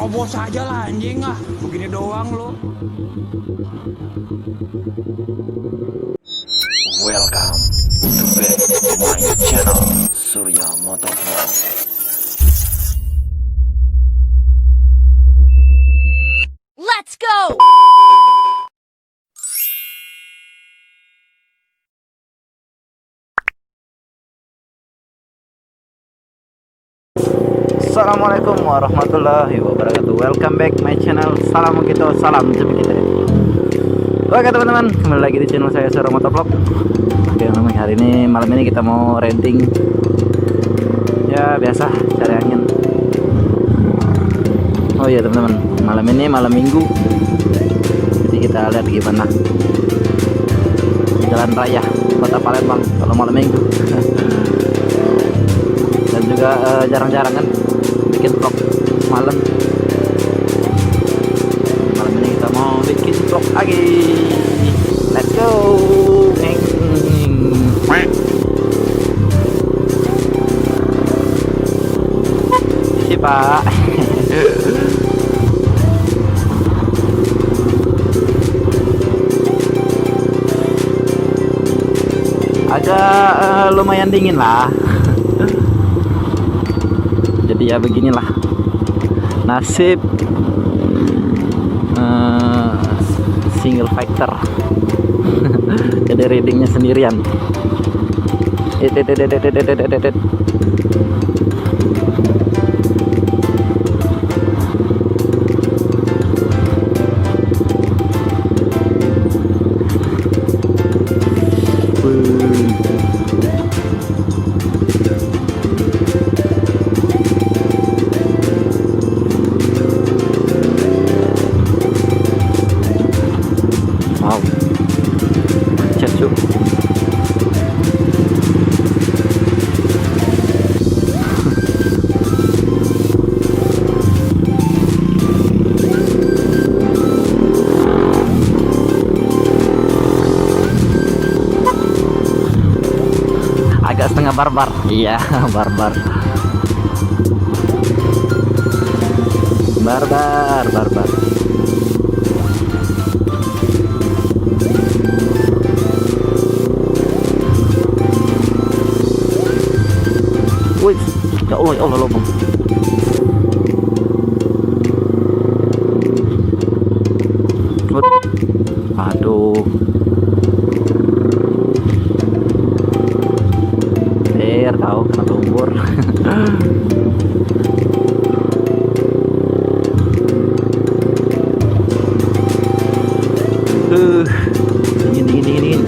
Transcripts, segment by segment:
Nerobos aja lah anjing ah. Begini doang lo. Welcome to back my channel Surya Motovlog. Let's go! Assalamualaikum warahmatullahi wabarakatuh. Welcome back my channel. Salam kita, salam jemput kita. Oke teman-teman, kembali lagi di channel saya Surya Motovlog. Oke teman-teman, hari ini malam ini kita mau renting. Ya biasa, cari angin. Oh iya teman-teman, malam ini malam minggu. Jadi kita lihat gimana jalan raya kota Palembang kalau malam minggu. Dan juga jarang-jarang kan bikin vlog malam ini kita mau bikin vlog lagi. Let's go. Si Pak. Agak lumayan dingin lah. Jadi ya beginilah nasib single factor. Jadi readingnya sendirian. Wow, macet cuy. Agak setengah barbar. Iya, barbar. Barbar. Wih, ya Allah lubang. Aduh. Tahu kena lumpur. Dingin.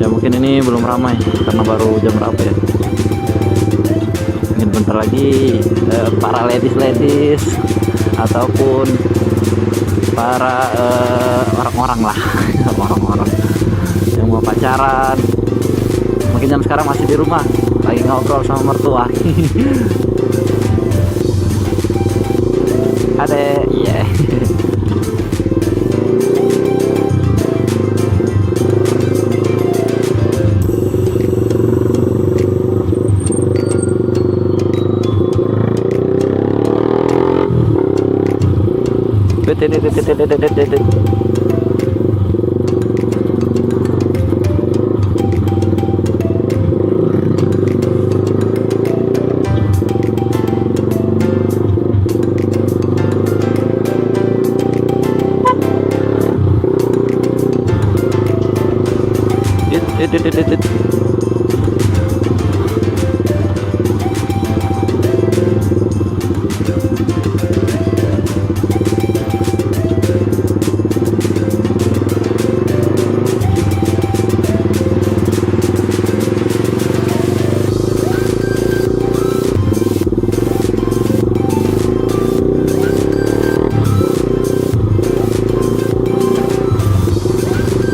Ya mungkin ini belum ramai karena baru jam berapa ya. Mungkin bentar lagi para ladies ataupun para orang-orang lah orang-orang yang mau pacaran mungkin jam sekarang masih di rumah lagi ngobrol sama mertua. Adek, iya.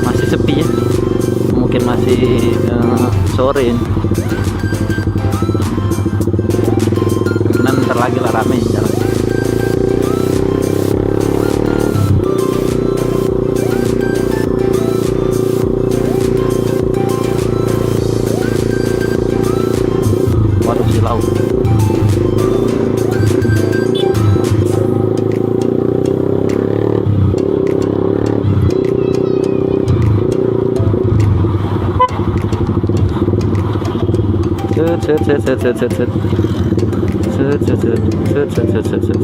Masih sepi ya, mungkin masih sore ini. Ntar lagi lah rame jalan. Waduh, silau. Set set set set set set. Set set set set set set set set.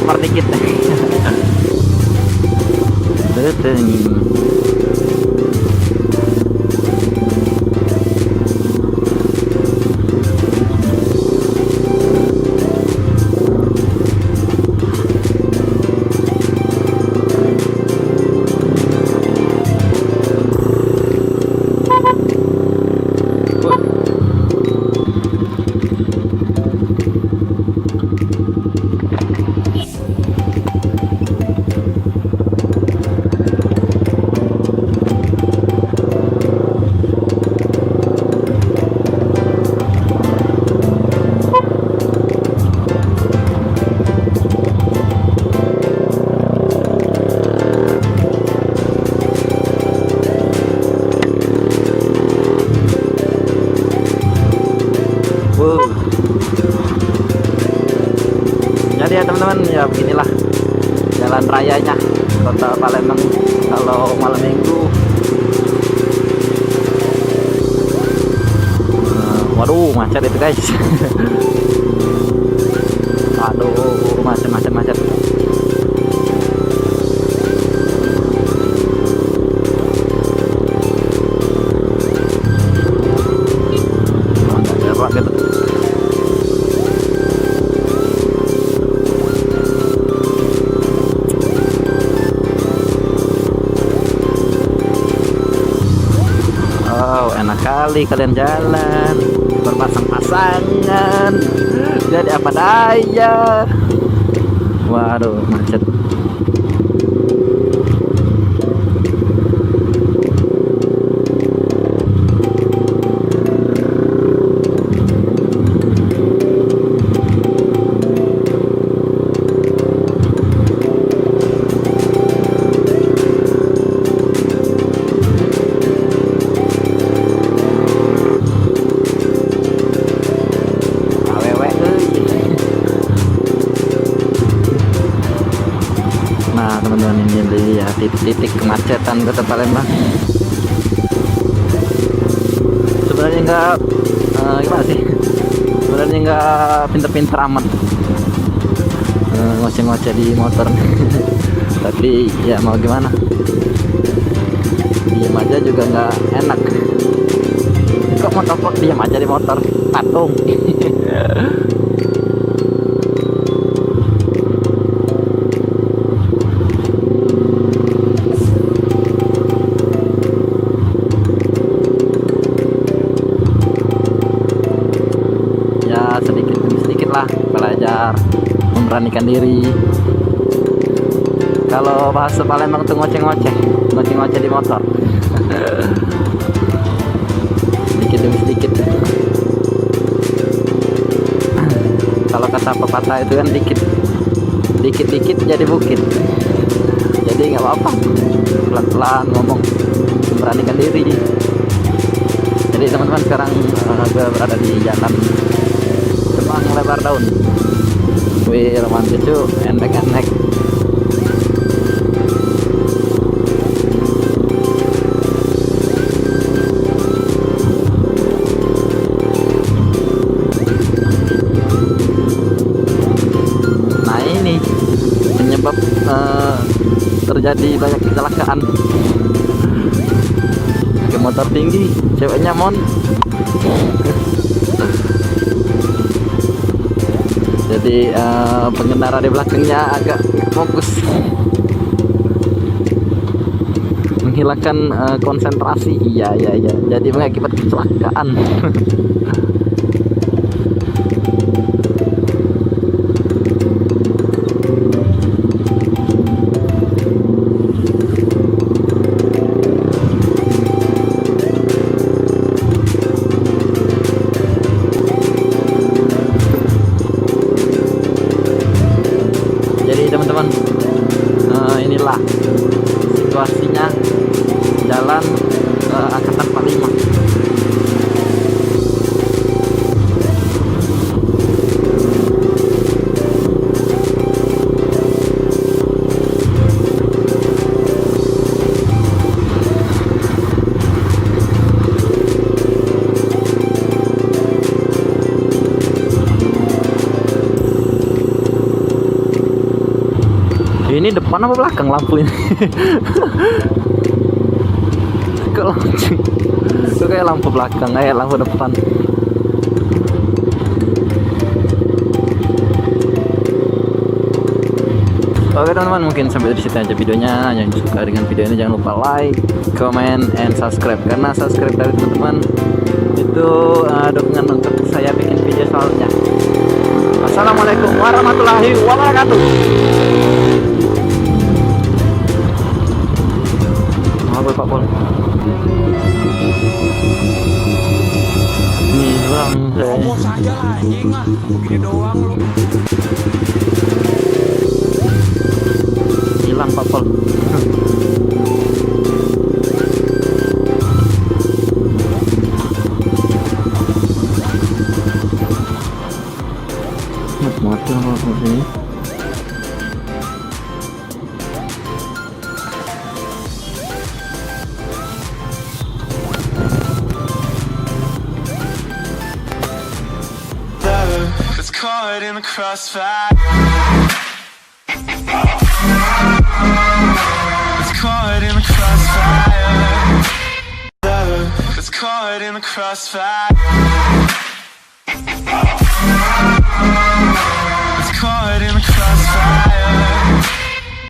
Par dikit. Beteng. Jadi ya teman-teman, ya beginilah jalan rayanya kota Palembang kalau malam minggu. Waduh, macet itu guys. Aduh, macet. Gitu. Enak kali kalian jalan berpasang-pasangan, jadi apa daya. Waduh, macet. Nah teman-teman, ini lihat titik-titik kemacetan kota Palembang. Sebenarnya nggak gimana sih? Sebenarnya nggak pinter-pinter amat ngoceh-ngoceh di motor. Tapi ya mau gimana? Diam aja juga nggak enak. Kok motor diam aja di motor? Patung. Sedikit lah belajar memberanikan diri. Kalau bahasa Palembang tuh ngoceh-ngoceh di motor. Sedikit demi sedikit. Kalau kata pepatah itu kan dikit jadi bukit. Jadi nggak apa-apa, pelan-pelan ngomong, memberanikan diri. Jadi teman-teman, sekarang gue berada di jalan Kemang Lebar Daun. Wih, romantis cuy, enek-enek. Nah ini penyebab terjadi banyak kecelakaan. Ke motor tinggi, ceweknya mon. Jadi pengendara di belakangnya agak fokus, menghilangkan konsentrasi. Iya, jadi mengakibat kecelakaan. Teman-teman, inilah situasinya jalan angkatan 45. Ini depan apa belakang lampu ini? Kok lancing? Itu kayak lampu belakang, kayak lampu depan. Oke teman-teman, mungkin sampai di situ aja videonya. Yang suka dengan video ini jangan lupa like, comment, and subscribe. Karena subscribe dari teman-teman itu dukungan untuk saya bikin video selanjutnya. Assalamualaikum warahmatullahi wabarakatuh. Pak Pol. Nih bang, Fokus aja lah anjing ah. Begini doang lu. hilang Pak Pol. Mati sama sini. It's caught in the crossfire. It's caught in the crossfire. It's caught in the crossfire.